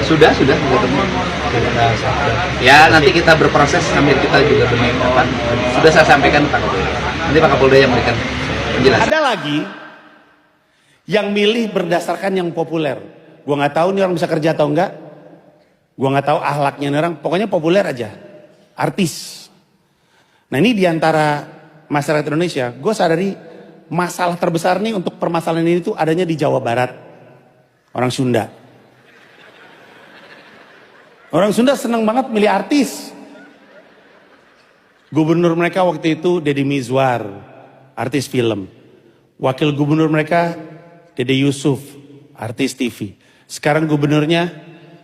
Sudah ketemu. Ya nanti kita berproses sambil kita juga berpendapat. Sudah saya sampaikan Pak Kapolda. Nanti Pak Kapolda yang memberikan penjelasan. Ada lagi yang milih berdasarkan yang populer. Gua nggak tahu nih orang bisa kerja atau enggak. Gua nggak tahu akhlaknya nih orang. Pokoknya populer aja. Artis. Nah ini diantara masyarakat Indonesia, gue sadari masalah terbesar nih untuk permasalahan ini tuh adanya di Jawa Barat. Orang Sunda. Orang Sunda senang banget milih artis. Gubernur mereka waktu itu Deddy Mizwar, artis film. Wakil gubernur mereka Dede Yusuf, artis TV. Sekarang gubernurnya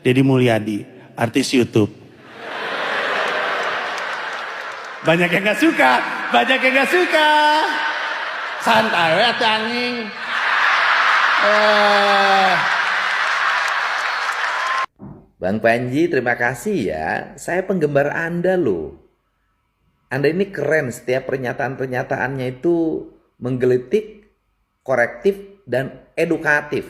Deddy Mulyadi, artis YouTube. Banyak yang gak suka, santai ya tanging. Bang Panji, terima kasih ya. Saya penggemar Anda loh. Anda ini keren, setiap pernyataan-pernyataannya itu menggelitik, korektif, dan edukatif.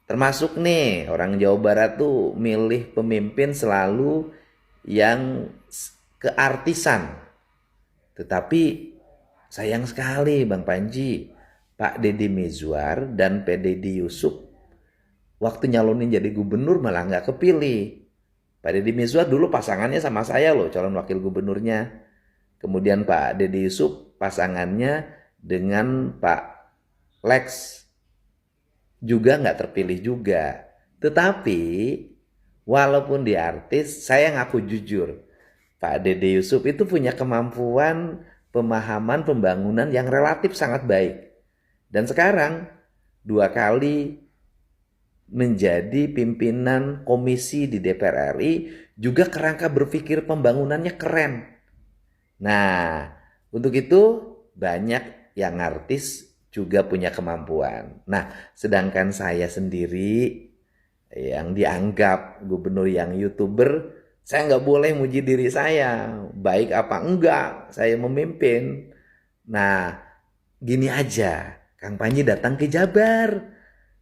Termasuk nih, orang Jawa Barat tuh milih pemimpin selalu yang keartisan. Tetapi sayang sekali Bang Panji, Pak Deddy Mizwar dan Pak Deddy Yusuf waktu nyalonin jadi gubernur malah nggak kepilih. Pak Deddy Mizwar dulu pasangannya sama saya loh, calon wakil gubernurnya. Kemudian Pak Deddy Yusuf pasangannya dengan Pak Lex juga nggak terpilih juga. Tetapi walaupun dia artis, saya ngaku jujur, Pak Deddy Yusuf itu punya kemampuan pemahaman pembangunan yang relatif sangat baik. Dan sekarang 2 kali menjadi pimpinan komisi di DPR RI, juga kerangka berpikir pembangunannya keren. Nah, untuk itu banyak yang artis juga punya kemampuan. Nah, sedangkan saya sendiri yang dianggap gubernur yang YouTuber, saya nggak boleh muji diri saya, baik apa enggak saya memimpin. Nah, gini aja, Kang Panji datang ke Jabar,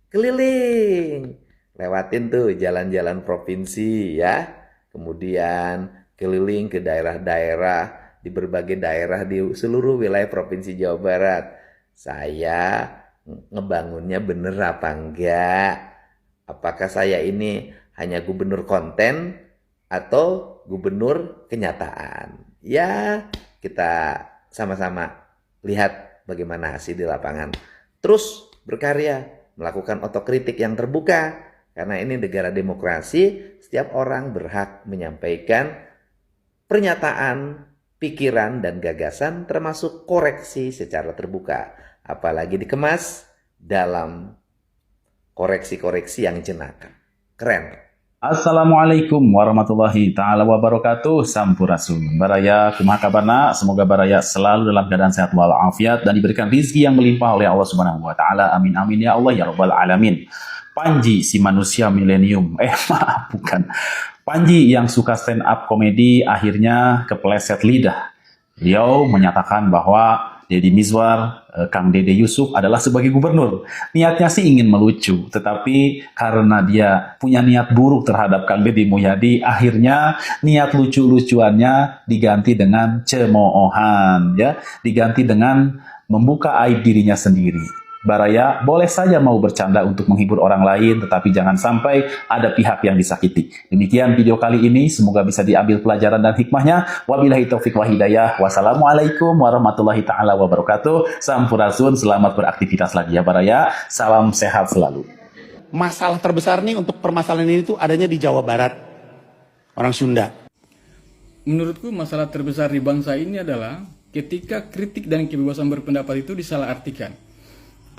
keliling, lewatin tuh jalan-jalan provinsi ya, kemudian keliling ke daerah-daerah, di berbagai daerah di seluruh wilayah provinsi Jawa Barat. Saya ngebangunnya bener apa enggak? Apakah saya ini hanya gubernur konten atau gubernur kenyataan? Ya, kita sama-sama lihat bagaimana hasil di lapangan. Terus berkarya, melakukan otokritik yang terbuka. Karena ini negara demokrasi, setiap orang berhak menyampaikan pernyataan, pikiran, dan gagasan termasuk koreksi secara terbuka. Apalagi dikemas dalam koreksi-koreksi yang jenaka. Keren. Assalamualaikum warahmatullahi ta'ala wabarakatuh. Sampurasun. Baraya kumaha kabarna? Semoga Baraya selalu dalam keadaan sehat walafiat dan diberikan rizki yang melimpah oleh Allah Subhanahu wa taala. Amin amin ya Allah ya rabbal alamin. Panji si manusia milenium. Maaf bukan. Panji yang suka stand up komedi akhirnya kepleset lidah. Beliau menyatakan bahwa Deddy Mizwar, Kang Dede Yusuf adalah sebagai gubernur. Niatnya sih ingin melucu, tetapi karena dia punya niat buruk terhadap Kang Deddy Mulyadi, akhirnya niat lucu-lucuannya diganti dengan cemoohan, ya, diganti dengan membuka aib dirinya sendiri. Baraya boleh saja mau bercanda untuk menghibur orang lain, tetapi jangan sampai ada pihak yang disakiti. Demikian video kali ini, semoga bisa diambil pelajaran dan hikmahnya. Wabillahi taufiq wa hidayah. Wassalamualaikum warahmatullahi ta'ala wabarakatuh. Sampurasun, selamat beraktivitas lagi ya Baraya. Salam sehat selalu. Masalah terbesar nih untuk permasalahan ini tuh adanya di Jawa Barat. Orang Sunda. Menurutku masalah terbesar di bangsa ini adalah ketika kritik dan kebebasan berpendapat itu disalahartikan.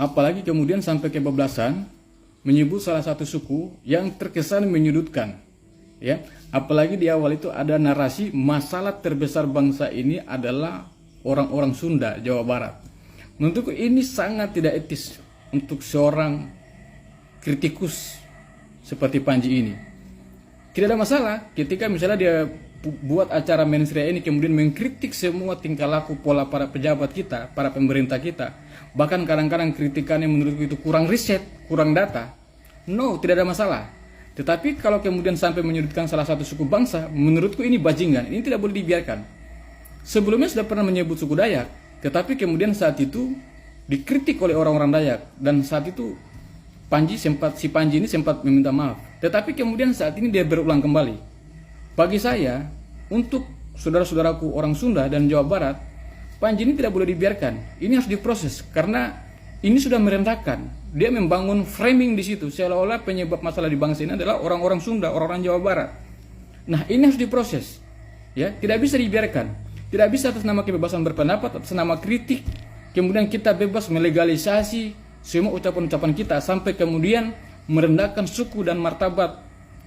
Apalagi kemudian sampai kebablasan menyebut salah satu suku yang terkesan menyudutkan, ya. Apalagi di awal itu ada narasi masalah terbesar bangsa ini adalah orang-orang Sunda, Jawa Barat. Menurutku ini sangat tidak etis untuk seorang kritikus seperti Panji ini. Tidak ada masalah ketika misalnya dia buat acara mensria ini kemudian mengkritik semua tingkah laku pola para pejabat kita, para pemerintah kita. Bahkan kadang-kadang kritikannya menurutku itu kurang riset, kurang data. No, tidak ada masalah. Tetapi kalau kemudian sampai menyudutkan salah satu suku bangsa, menurutku ini bajingan, ini tidak boleh dibiarkan. Sebelumnya sudah pernah menyebut suku Dayak, tetapi kemudian saat itu dikritik oleh orang-orang Dayak, dan saat itu si Panji ini sempat meminta maaf. Tetapi kemudian saat ini dia berulang kembali. Bagi saya, untuk saudara-saudaraku orang Sunda dan Jawa Barat, Panji ini tidak boleh dibiarkan. Ini harus diproses karena ini sudah merendahkan. Dia membangun framing di situ seolah-olah penyebab masalah di bangsa ini adalah orang-orang Sunda, orang-orang Jawa Barat. Nah, ini harus diproses. Ya, tidak bisa dibiarkan. Tidak bisa atas nama kebebasan berpendapat, atas nama kritik, kemudian kita bebas melegalisasi semua ucapan-ucapan kita sampai kemudian merendahkan suku dan martabat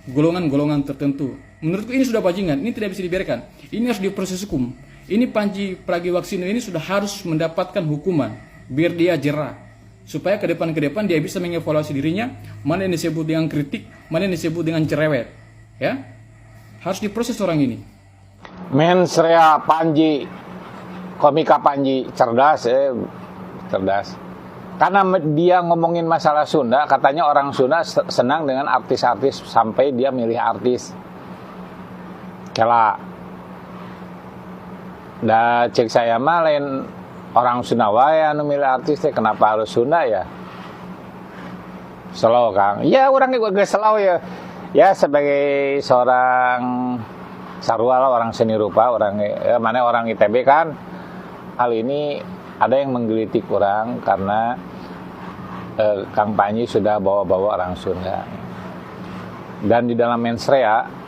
golongan-golongan tertentu. Menurutku ini sudah bajingan, ini tidak bisa dibiarkan. Ini harus diproses hukum. Ini Panji Pragiwaksono ini sudah harus mendapatkan hukuman biar dia jerah, supaya ke depan dia bisa mengevaluasi dirinya, mana yang disebut dengan kritik, mana yang disebut dengan cerewet. Ya, harus diproses orang ini. Mensrea Panji, komika Panji cerdas, cerdas. Karena dia ngomongin masalah Sunda, katanya orang Sunda senang dengan artis-artis sampai dia milih artis. Kela. Da cek saya mah lain orang Sunda wae anu milih artis teh, kenapa harus Sunda ya? Slow Kang. Ya orang juga slow ya. Ya sebagai seorang sarua lah, orang seni rupa, orang mana orang ITB kan. Hal ini ada yang menggelitik orang karena Kang Panji sudah bawa-bawa orang Sunda. Dan di dalam Mensrea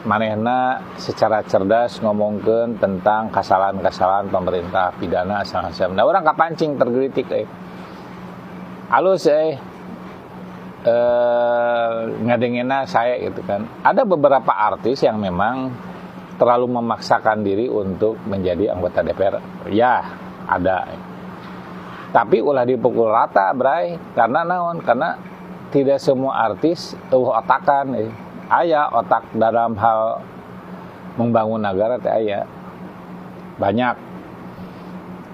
manehna secara cerdas ngomongkeun tentang kesalahan-kesalahan pemerintah pidana asal-asal. Nah, orang kapancing tergelitik halus ngadengena saya gitu kan. Ada beberapa artis yang memang terlalu memaksakan diri untuk menjadi anggota DPR. Ya, ada. Tapi ulah dipukul rata, Bray. Karena naon? Karena tidak semua artis otakan aya otak dalam hal membangun negara teh aya. Banyak.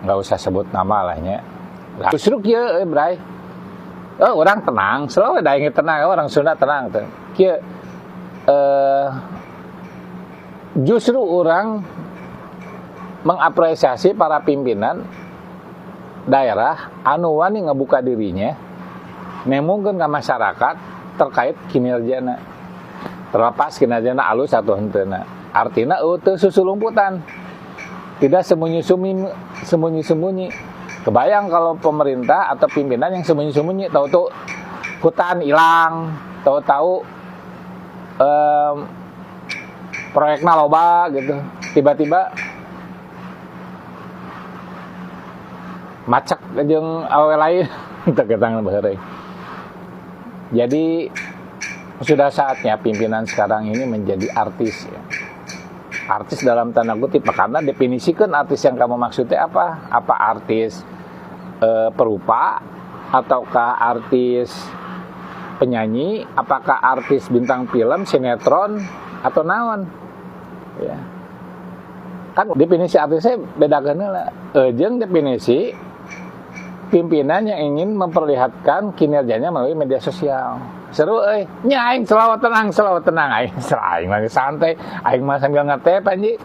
Enggak usah sebut nama lah nya. Justru kieu Bray. Orang tenang, selalu ada yang tenang, orang Sunda tenang teh. Kieu justru orang mengapresiasi para pimpinan daerah anu wani ngebuka dirinya nemungkeun ka masyarakat terkait kinerjana. Terlepas kinerjana alus atau henteu. Artina teu susulumputan. Tidak sembunyi-sembunyi. Kebayang kalau pemerintah atau pimpinan yang sembunyi-sembunyi, tahu-tahu hutan hilang, tahu-tahu proyeknya loba gitu. Tiba-tiba macak jeung awewe lain teu ketang baheureuy. Jadi sudah saatnya pimpinan sekarang ini menjadi artis ya. Artis dalam tanda kutip, karena definisikan artis yang kamu maksudnya apa? Apa artis perupa ataukah artis penyanyi, apakah artis bintang film, sinetron atau naon? Ya. Kan definisi artisnya bedakan lah. Jeung definisi pimpinan yang ingin memperlihatkan kinerjanya melalui media sosial. Seru nya aing selalu tenang aing lagi santai, aing mah sambil ngeteh Panji.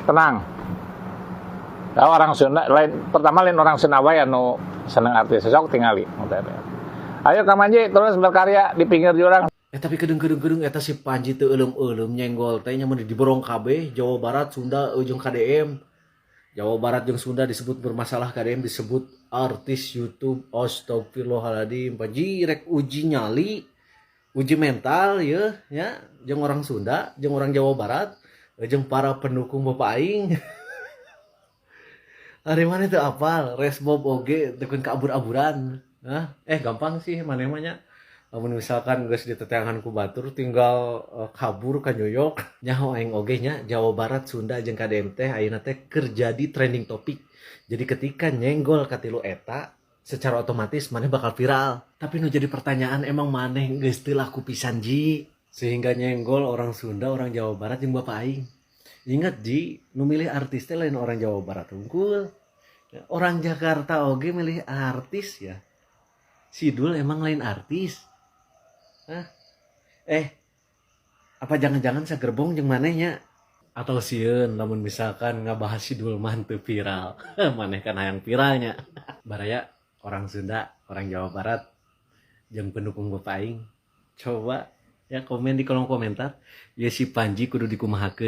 Tenang. Nah, orang Sunda pertama orang Sunda wae anu seneng artis sok tingali. Ayo Kang Panji terus berkarya di pinggir jurang. Tapi kedeng eta si Panji teu euleum-euleum nyenggol teh nya mun diborong kabeh Jawa Barat, Sunda jeung KDM. Jawa Barat jeung Sunda disebut bermasalah, KDM disebut artis YouTube. Astagfirullahaladzim. Panji rek uji nyali, uji mental ya jeung orang Sunda, jeung orang Jawa Barat, jeung para pendukung Bapak aing. Ari mana teu apal, resbob oge teu kabur-aburan. Gampang sih maneh mah nya. Lamun misalkan geus diteteangan ku batur tinggal kabur ka New York. Nyaho aing oge nya Jawa Barat, Sunda jeung KDM teh ayeuna teh keur jadi trending topik. Jadi ketika nyenggol ka tilu eta secara otomatis maneh bakal viral. Tapi nu jadi pertanyaan, emang maneh geus teu laku pisan Ji sehingga nyenggol orang Sunda, orang Jawa Barat jeung Bapak aing. Ingat Ji, nu milih artis teh lain orang Jawa Barat unggul. Orang Jakarta oge milih artis ya. Sidul emang lain artis. Apa jangan-jangan sagerbong jeung manehnya atau sieun lamun misalkan ngabahas si Dulman teu viral. Maneh kan hayang viralnya. Baraya orang Sunda, orang Jawa Barat jeung pendukung Bapak aing. Coba ya komen di kolom komentar. Ya si Panji kudu dikumahakeun.